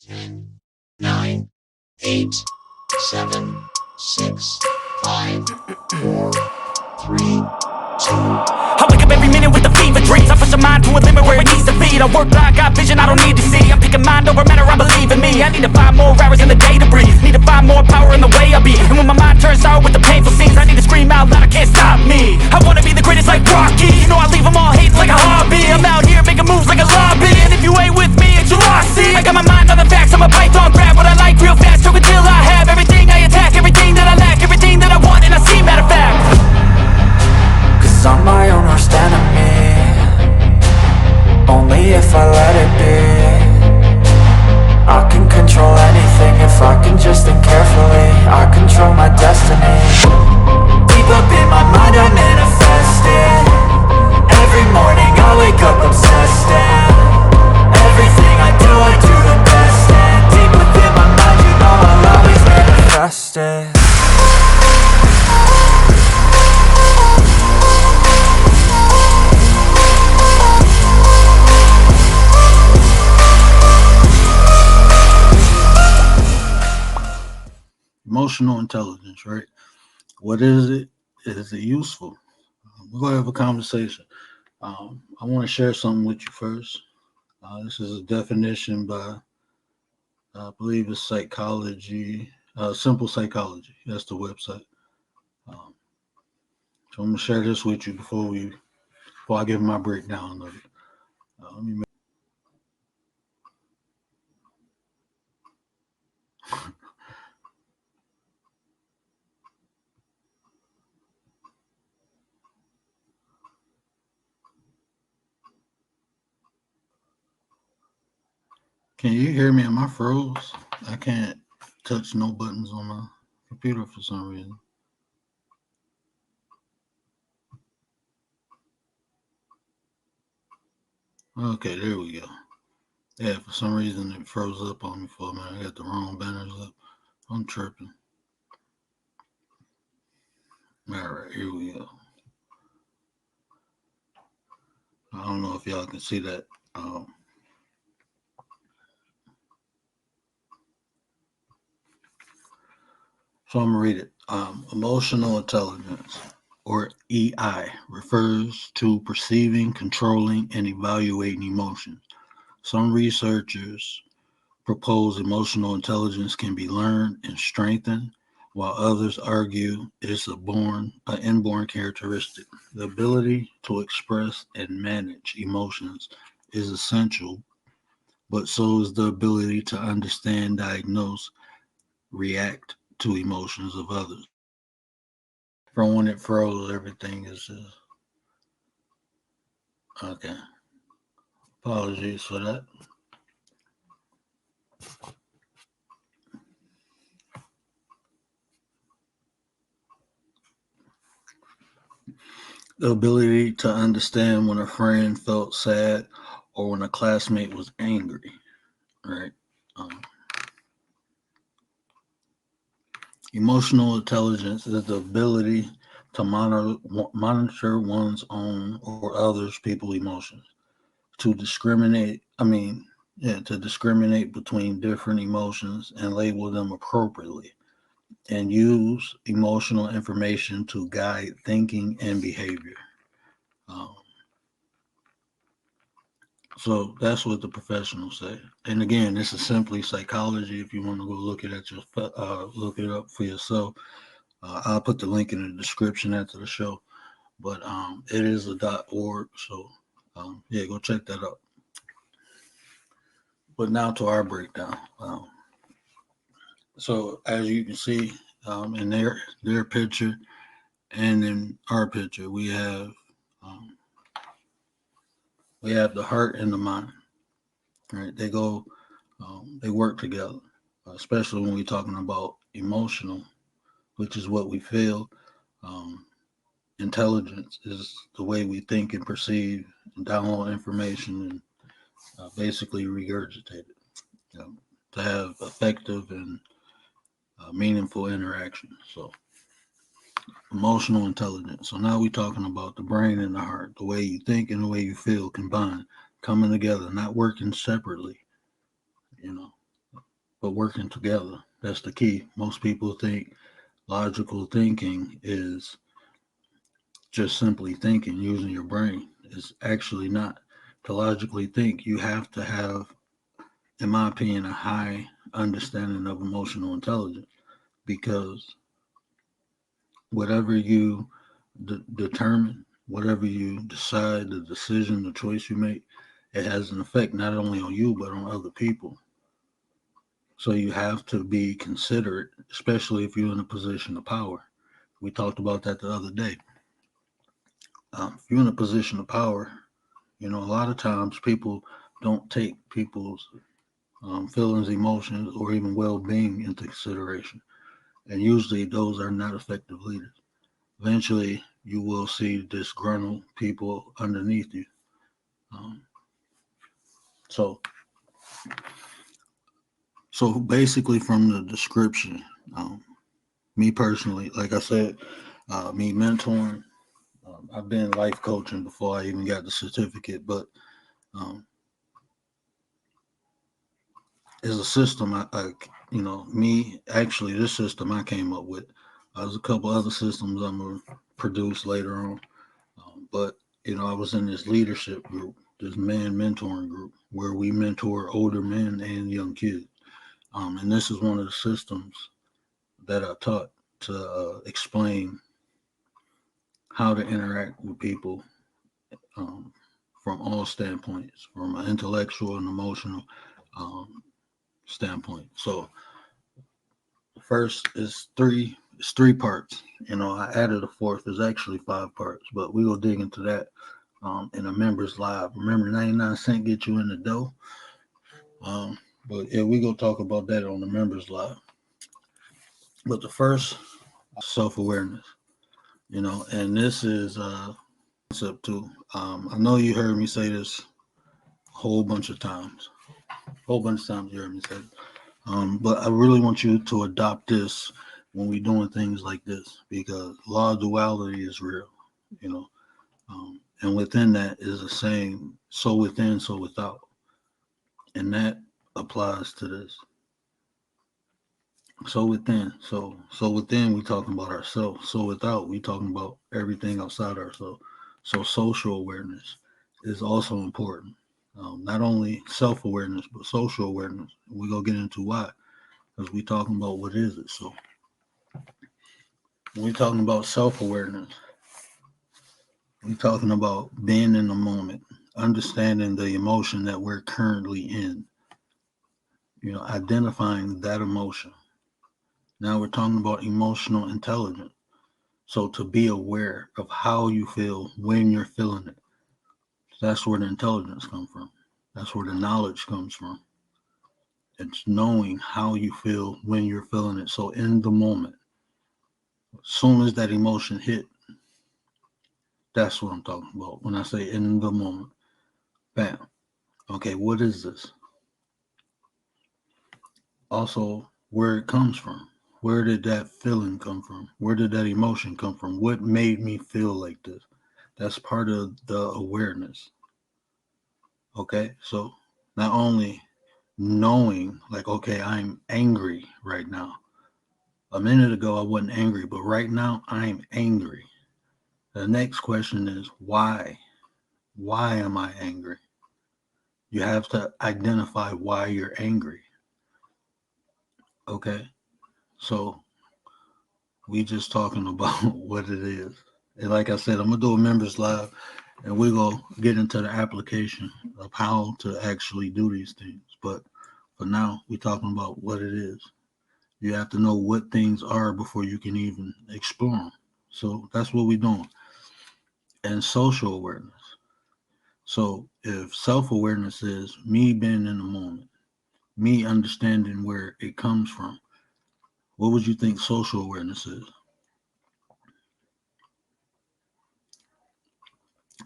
10, 9, 8, 7, 6, 5, 4, 3, 2. I wake up every minute with the fever dreams. I push my mind to a limit where it needs to feed. I work blind, got vision I don't need to see. I'm picking mind over matter, I believe in me. I need to find more hours in the day to breathe. Need to find more power in the way I be. And when my mind turns sour with the painful scenes, I need to scream out loud, I can't stop me. I wanna be the greatest like Rocky. You know I leave them all hating like a hobby. I'm out here making moves like a lobby. And if you ain't with me, it's your loss, see. I got my mind on the facts, I'm a python, grab what I like real fast. Choke until I have everything I attack, everything that I lack, everything that I want, and I see, matter of fact. Cause I'm my own worst enemy. Only if I let it be. I can control anything if I can just think carefully. I control my destiny. Deep up in my mind I manifest it. Every morning I wake up obsessed, and everything I do the best. And deep within my mind you know I'll always manifest it. Emotional intelligence, right? What is it? Is it useful? We're going to have a conversation. I want to share something with you first. This is a definition by, I believe it's psychology, simple psychology. That's the website. Um, so I'm going to share this with you before I give my breakdown of it. Let me make, Can you hear me? Am I froze? I can't touch no buttons on my computer for some reason. Okay, there we go. Yeah, for some reason it froze up on me for a minute. I got the wrong banners up. I'm tripping. All right, here we go. I don't know if y'all can see that. So I'm gonna read it. Emotional intelligence, or EI, refers to perceiving, controlling, and evaluating emotions. Some researchers propose emotional intelligence can be learned and strengthened, while others argue it's an inborn characteristic. The ability to express and manage emotions is essential, but so is the ability to understand, diagnose, react to emotions of others. From when it froze, everything is just okay. Apologies for that. The ability to understand when a friend felt sad or when a classmate was angry, right? Um, Emotional intelligence is the ability to monitor one's own or others' people's emotions, to discriminate. To discriminate between different emotions and label them appropriately, and use emotional information to guide thinking and behavior. Um, so that's what the professionals say. And again, this is simply psychology. If you want to go look it up for yourself, I'll put the link in the description after the show. But it is a .org, so yeah, go check that out. But now to our breakdown. So as you can see in their picture and in our picture, um, we have the heart and the mind. Right? They work together, especially when we're talking about emotional, which is what we feel. Um, Intelligence is the way we think and perceive and download information and basically regurgitate it, you know, to have effective and meaningful interaction. So, emotional intelligence. So now we're talking about the brain and the heart, the way you think and the way you feel combined, coming together, not working separately. You know, but working together. That's the key. Most people think logical thinking is just simply thinking, using your brain. It's actually not. To logically think, you have to have, in my opinion, a high understanding of emotional intelligence because whatever you determine, whatever you decide, the decision, the choice you make, it has an effect not only on you but on other people. So you have to be considerate, especially if you're in a position of power. We talked about that the other day. If you're in a position of power, a lot of times people don't take people's feelings, emotions, or even well-being into consideration, and usually those are not effective leaders. Eventually, you will see disgruntled people underneath you. Um, so, so basically, from the description, um, me personally, like I said, me mentoring. I've been life coaching before I even got the certificate, but um, as a system, me actually, this system I came up with. There's a couple other systems I'm gonna produce later on, but I was in this leadership group, this man mentoring group, where we mentor older men and young kids, and this is one of the systems that I taught to explain how to interact with people um, from all standpoints, from an intellectual and emotional um, standpoint. So first is three. It's three parts. I added a fourth. There's actually five parts, but we will dig into that in a members live. Remember, 99 cents get you in the dough. But yeah, we gonna talk about that on the members live. But the first, self awareness. And this is concept too. I know you heard me say this a whole bunch of times. A whole bunch of times you heard me say it. But I really want you to adopt this when we're doing things like this because law of duality is real, you know. And within that is a saying, so within, so without. And that applies to this. So within, so within we talking about ourselves. So without we talking about everything outside ourselves. So social awareness is also important. Not only self awareness, but social awareness. We gonna get into why because we talking about what is it. So when we talking about self awareness, we talking about being in the moment, understanding the emotion that we're currently in. Identifying that emotion. Now we're talking about emotional intelligence. So to be aware of how you feel when you're feeling it, that's where the intelligence comes from. That's where the knowledge comes from. It's knowing how you feel when you're feeling it. So in the moment, as soon as that emotion hit, that's what I'm talking about. When I say in the moment, bam. Okay, what is this? Also, where it comes from. Where did that feeling come from? Where did that emotion come from? What made me feel like this? That's part of the awareness. Okay, so not only knowing, like, okay, I'm angry right now. A minute ago, I wasn't angry, but right now, I'm angry. The next question is why? Why am I angry? You have to identify why you're angry. Okay, so we just talking about what it is. And like I said, I'm gonna do a members live, and we're gonna get into the application of how to actually do these things. But for now, we're talking about what it is. You have to know what things are before you can even explore them. So that's what we're doing. And social awareness. So if self awareness is me being in the moment, me understanding where it comes from, what would you think social awareness is?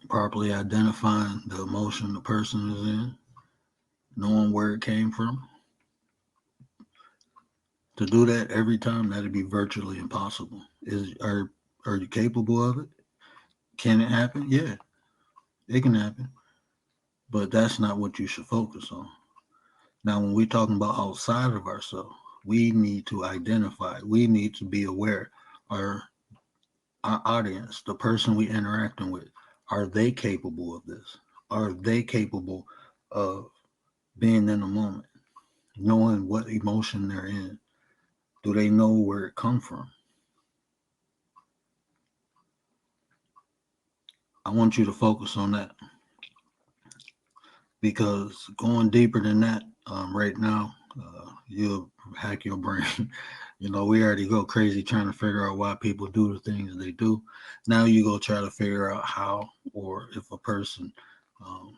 Properly identifying the emotion the person is in, knowing where it came from. To do that every time, that'd be virtually impossible. Are you capable of it? Can it happen? Yeah, it can happen. But that's not what you should focus on. Now, when we're talking about outside of ourselves, we need to identify, we need to be aware. Our audience, the person we interacting with, are they capable of this? Are they capable of being in the moment, knowing what emotion they're in? Do they know where it come from? I want you to focus on that, because going deeper than that, right now, you'll hack your brain. We already go crazy trying to figure out why people do the things they do. Now you go try to figure out how, or if a person, um,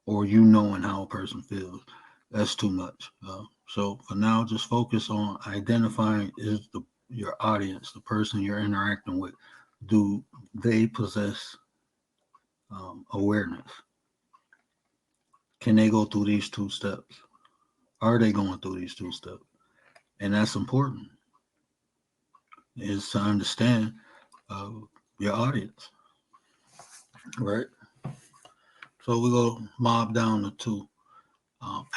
or knowing how a person feels. That's too much. So for now, just focus on identifying, is your audience, the person you're interacting with, do they possess awareness? Can they go through these two steps? Are they going through these two steps? And that's important, is to understand uh, your audience, right? So we go mob down to two.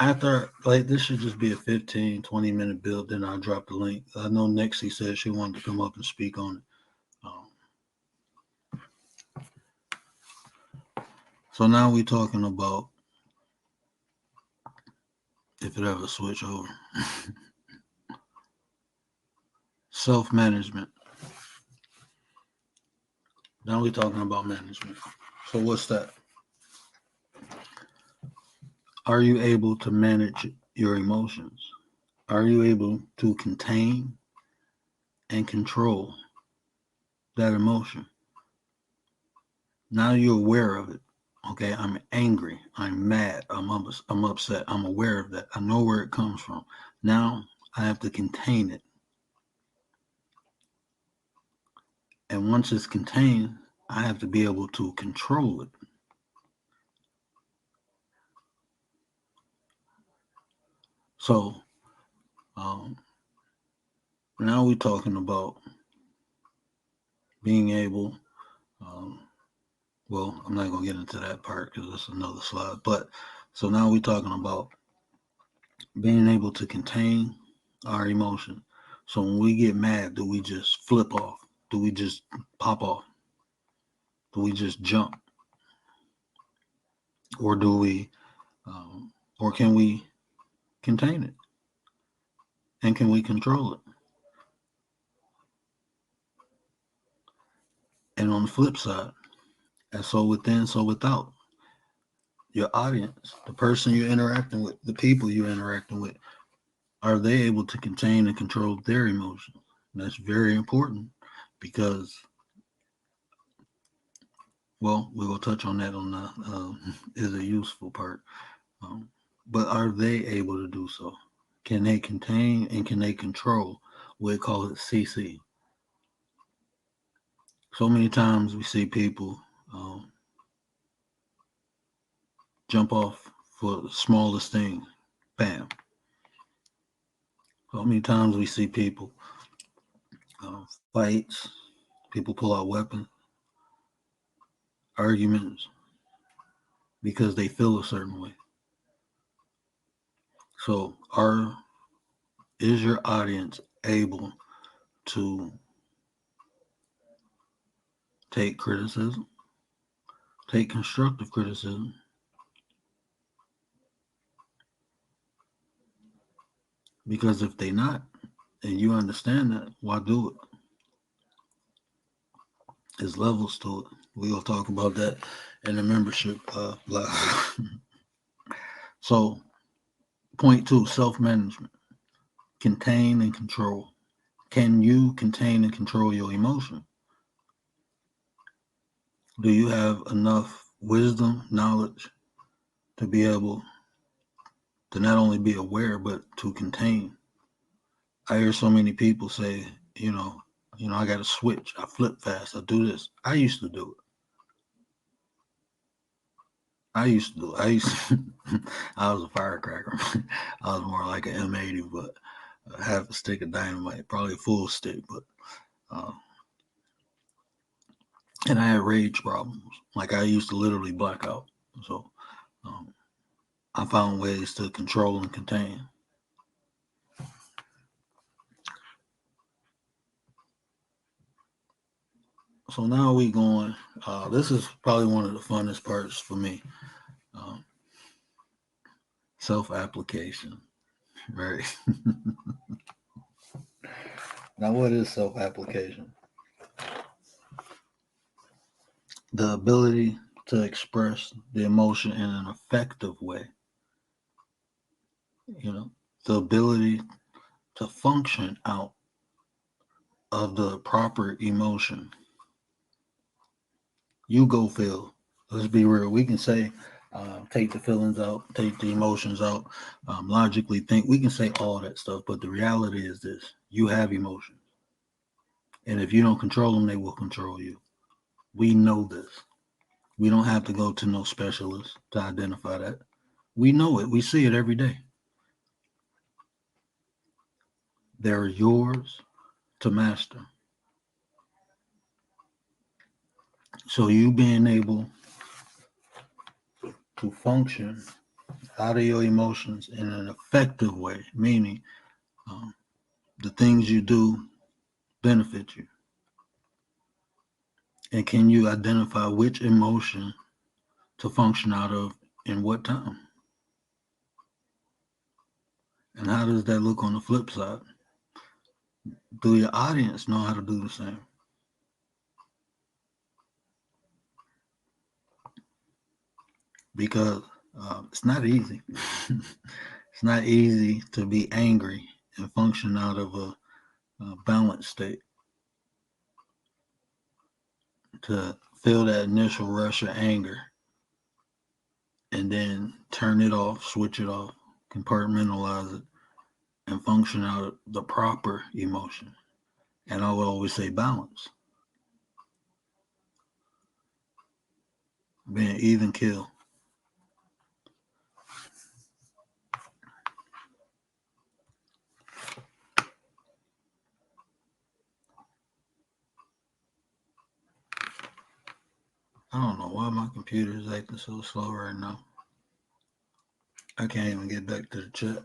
After, like, this should just be a 15-20 minute build, then I'll drop the link. I know Nexie said she wanted to come up and speak on it. So now we're talking about, if it ever switch over, self-management. Now we're talking about management. So what's that? Are you able to manage your emotions? Are you able to contain and control that emotion? Now you're aware of it. Okay, I'm angry, I'm mad, I'm upset, I'm aware of that. I know where it comes from. Now I have to contain it. And once it's contained, I have to be able to control it. So um, now we're talking about being able, um, well, I'm not going to get into that part because it's another slide. But so now we're talking about being able to contain our emotion. So when we get mad, do we just flip off? Do we just pop off? Do we just jump? Or do we, or can we contain it? And can we control it? And on the flip side, as so within, so without, your audience, the person you're interacting with, the people you're interacting with, are they able to contain and control their emotions? And that's very important, because, well, we're going to touch on that on the is a useful part. Um, but are they able to do so? Can they contain and can they control? We call it CC. So many times we see people um, jump off for the smallest thing. Bam. So many times we see people fights, people pull out weapons, arguments, because they feel a certain way. So is your audience able to take criticism, take constructive criticism? Because if they not, and you understand that, why do it? There's levels to it. We'll talk about that in the membership class. So, point two, self-management. Contain and control. Can you contain and control your emotion? Do you have enough wisdom, knowledge to be able to not only be aware, but to contain? I hear so many people say, I got to switch. I flip fast. I do this. I used to do it. I used to, I was a firecracker. I was more like an M80, but half a stick of dynamite, probably a full stick. But uh, and I had rage problems. Like, I used to literally black out. So, um, I found ways to control and contain. So now we going. This is probably one of the funnest parts for me. Um, Self-application, right? Now, what is self-application? The ability to express the emotion in an effective way. You know, the ability to function out of the proper emotion. You go feel. Let's be real. We can say, take the feelings out, take the emotions out, logically think. We can say all that stuff, but the reality is this: you have emotions, and if you don't control them, they will control you. We know this. We don't have to go to no specialist to identify that. We know it. We see it every day. They're yours to master. So you being able to function out of your emotions in an effective way, meaning um, the things you do benefit you. And can you identify which emotion to function out of in what time? And how does that look on the flip side? Do your audience know how to do the same? Because it's not easy. It's not easy to be angry and function out of a balanced state. To feel that initial rush of anger and then turn it off, switch it off, compartmentalize it, and function out of the proper emotion. And I would always say balance, being even kill. I don't know why my computer is acting so slow right now. I can't even get back to the chat.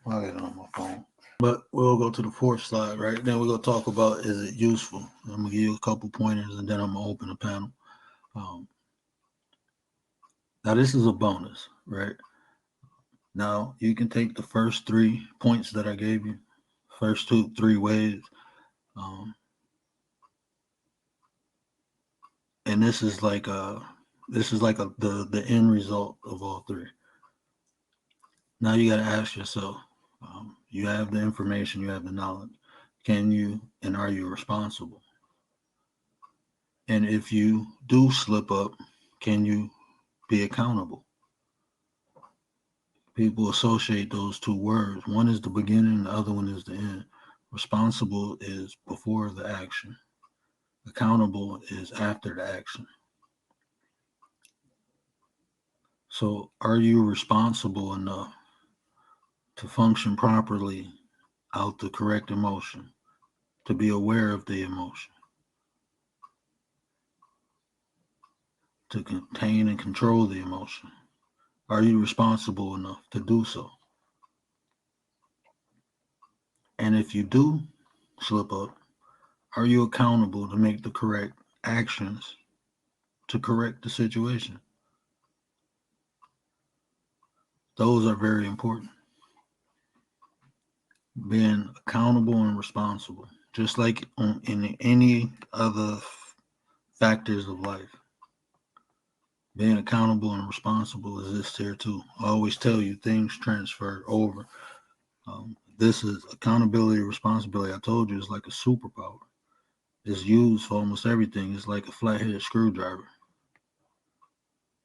I'll get it on my phone. But we'll go to the fourth slide, right? Then we're going to talk about is it useful? I'm going to give you a couple pointers and then I'm going to open the panel. Um, Now, this is a bonus, right? Now, you can take the first 3 points that I gave you, first two, 3 ways. Um, and this is like the end result of all three. Now you got to ask yourself, you have the information, you have the knowledge. Can you and are you responsible? And if you do slip up, can you be accountable? People associate those two words. One is the beginning, the other one is the end. Responsible is before the action. Accountable is after the action. So, are you responsible enough to function properly out the correct emotion, to be aware of the emotion, to contain and control the emotion? Are you responsible enough to do so? And if you do slip up, are you accountable to make the correct actions to correct the situation? Those are very important. Being accountable and responsible, just like in any other factors of life. Being accountable and responsible is this here too. I always tell you things transfer over. This is accountability, responsibility. I told you it's like a superpower. It's used for almost everything. It's like a flathead screwdriver.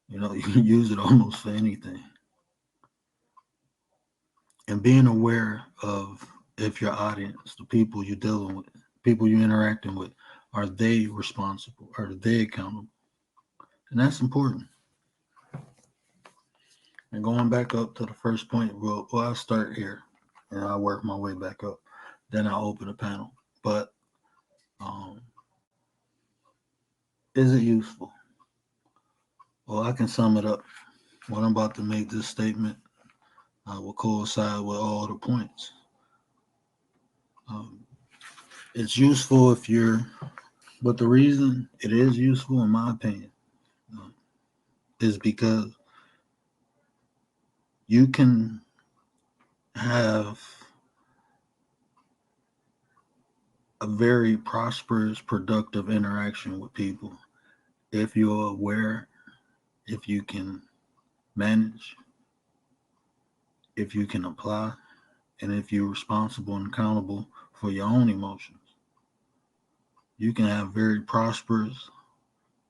You know, you can use it almost for anything. And being aware of if your audience, the people you're dealing with, people you're interacting with, are they responsible? Are they accountable? And that's important. And going back up to the first point, well I'll start here and I'll work my way back up. Then I'll open the panel. But um, is it useful? Well, I can sum it up. What I'm about to make this statement will coincide with all the points. Um, it's useful if you're, but the reason it is useful, in my opinion, um, is because you can have a very prosperous, productive interaction with people if you're aware, if you can manage, if you can apply, and if you're responsible and accountable for your own emotions. You can have very prosperous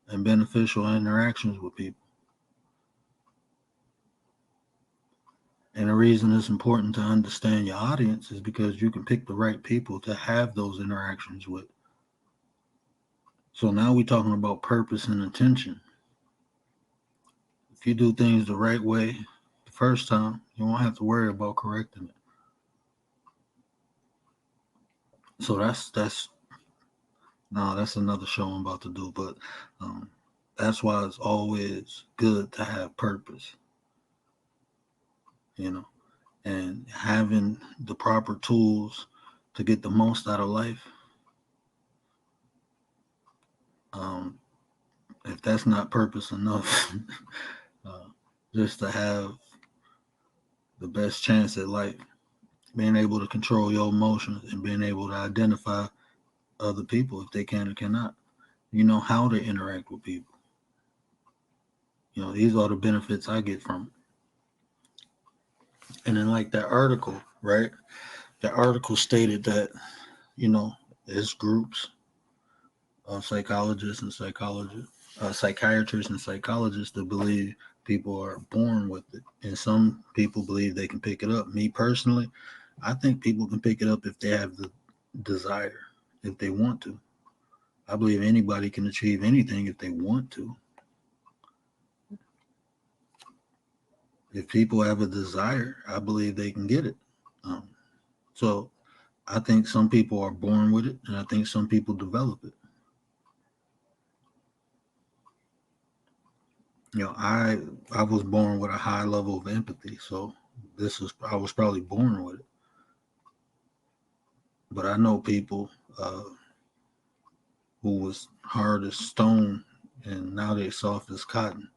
and beneficial interactions with people. And the reason it's important to understand your audience is because you can pick the right people to have those interactions with. So now we're talking about purpose and intention. If you do things the right way the first time, you won't have to worry about correcting it. So that's no, that's another show I'm about to do. But um, that's why it's always good to have purpose, you know, and having the proper tools to get the most out of life. Um, if that's not purpose enough, uh, just to have the best chance at life, being able to control your emotions and being able to identify other people if they can or cannot. You know how to interact with people. You know, these are the benefits I get from it. And then, like that article, right? The article stated that, you know, there's groups of psychologists and psychiatrists and psychologists that believe people are born with it. And some people believe they can pick it up. Me personally, I think people can pick it up if they have the desire, if they want to. I believe anybody can achieve anything if they want to. If people have a desire, I believe they can get it. Um, so I think some people are born with it, and I think some people develop it. You know, I was born with a high level of empathy, so this was I was probably born with it. But I know people who was hard as stone, and now they're soft as cotton,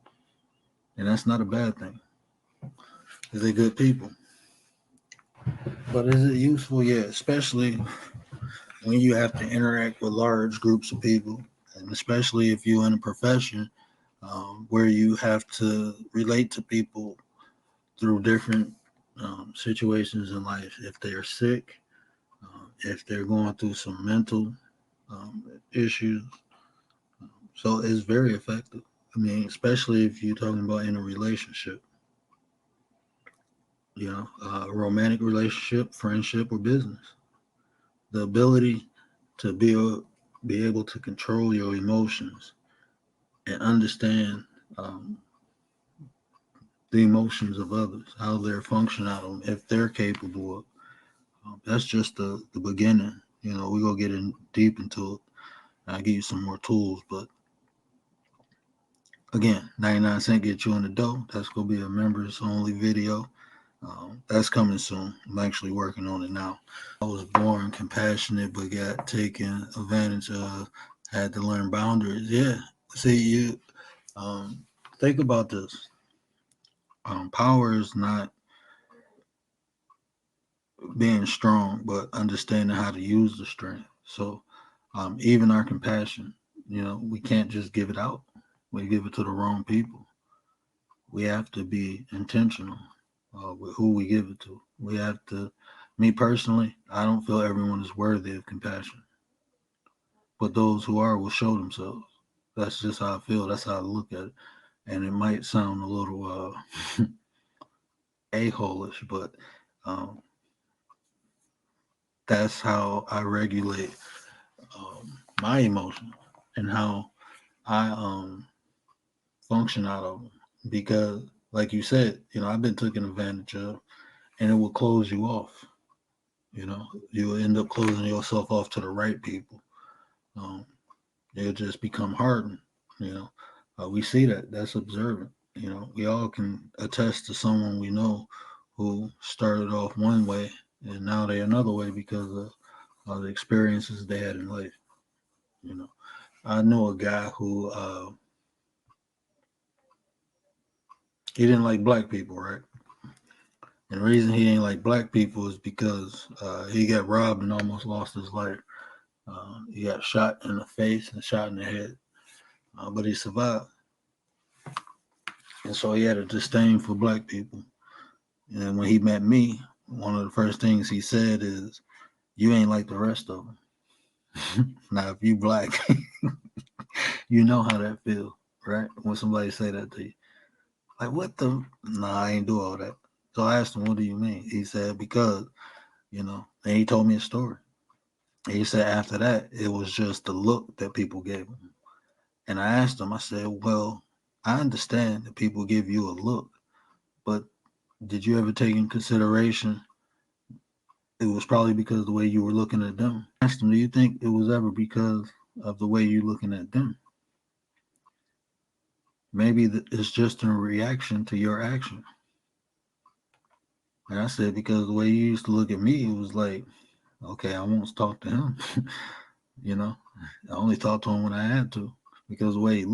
and that's not a bad thing. They're good people. But is it useful? Yeah, especially when you have to interact with large groups of people, and especially if you're in a profession where you have to relate to people through different situations in life. If they're sick, if they're going through some mental issues, so it's very effective. I mean, especially if you're talking about in a relationship, you know, romantic relationship, friendship, or business. The ability to be able to control your emotions and understand um, the emotions of others, how they're functioning out of them, if they're capable of. That's just the beginning. You know, we're gonna get in deep into it. I'll give you some more tools, but again, 99 cent get you in the dough. That's gonna be a members only video. That's coming soon. I'm actually working on it now. I was born compassionate, but got taken advantage of. Had to learn boundaries. Yeah. See, you think about this. Power is not being strong, but understanding how to use the strength. So, even our compassion, you know, we can't just give it out. We give it to the wrong people. We have to be intentional with who we give it to. We have to, me personally, I don't feel everyone is worthy of compassion, but those who are will show themselves. That's just how I feel. That's how I look at it. And it might sound a little a-hole-ish, but um, that's how I regulate my emotions and how I function out of them. Because, like you said, you know, I've been taken advantage of, and it will close you off. You know, you will end up closing yourself off to the right people. Um, They'll just become hardened. You know, we see that. That's observant. You know, we all can attest to someone we know who started off one way and now they're another way because of the experiences they had in life. You know, I know a guy who he didn't like black people, right? And the reason he ain't like black people is because he got robbed and almost lost his life. He got shot in the face and shot in the head, but he survived. And so he had a disdain for black people. And when he met me, one of the first things he said is, "You ain't like the rest of them." Now, if you black, you know how that feels, right? When somebody say that to you, like, what the? Nah, I ain't do all that. So I asked him, "What do you mean?" He said, "Because, And he told me a story. And he said after that, it was just the look that people gave him. And I asked him, I said, "Well, I understand that people give you a look, but did you ever take in consideration it was probably because of the way you were looking at them?" I asked him, "Do you think it was ever because of the way you're looking at them? Maybe it's just a reaction to your action." And I said, "Because the way you used to look at me, it was like, okay, I won't talk to him." you know, I only talked to him when I had to because the way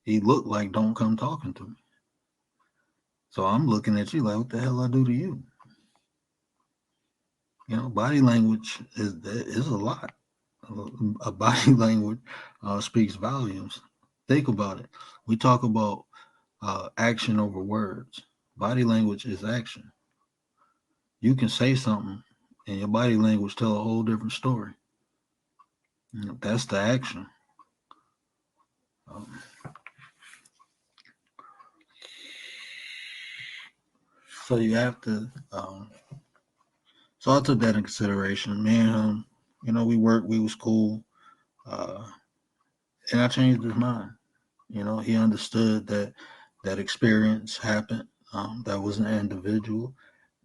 he looked like don't come talking to me. So I'm looking at you like, what the hell I do to you? Body language is a lot. A body language speaks volumes. Think about it. We talk about action over words. Body language is action. You can say something, and your body language tell a whole different story. That's the action. Um, so you have to. So I took that in consideration. Me and him, we worked. We was cool, uh, and I changed his mind. He understood that experience happened. That was an individual.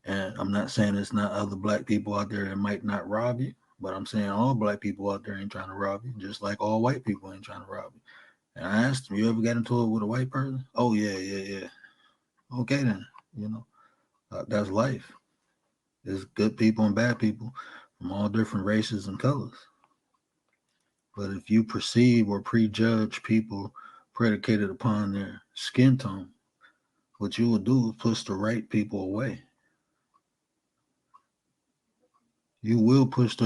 And I'm not saying there's not other black people out there that might not rob you, but I'm saying all black people out there ain't trying to rob you, just like all white people ain't trying to rob you. And I asked him, "You ever got into it with a white person?" "Oh, yeah, yeah, yeah." Okay, then, that's life. There's good people and bad people from all different races and colors. But if you perceive or prejudge people predicated upon their skin tone, what you will do is push the right people away. You will push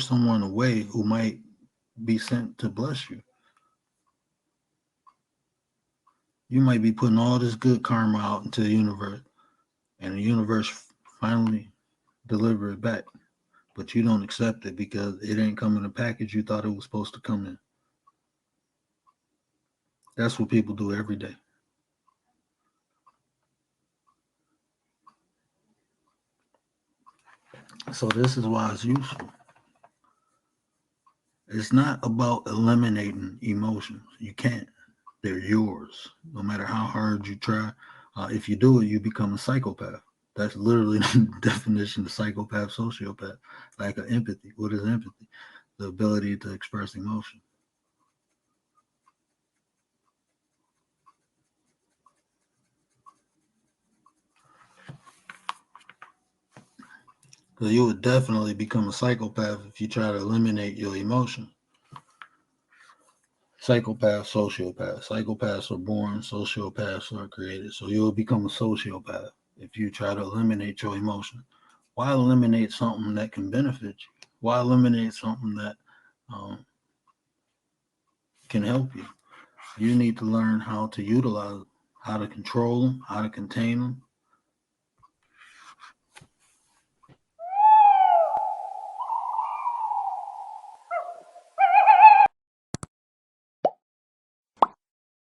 someone away who might be sent to bless you. You might be putting all this good karma out into the universe, and the universe finally deliver it back, but you don't accept it because it ain't come in the package you thought it was supposed to come in. That's what people do every day. So this is why it's useful. It's not about eliminating emotions. You can't. They're yours. No matter how hard you try. If you do it, you become a psychopath. That's literally the definition of psychopath, sociopath. Like empathy. What is empathy? The ability to express emotion. So you would definitely become a psychopath if you try to eliminate your emotion. Psychopath, sociopath. Psychopaths are born, sociopaths are created. So you'll become a sociopath if you try to eliminate your emotion. Why eliminate something that can benefit you? Why eliminate something that um, can help you? You need to learn how to utilize them, how to control them, how to contain them,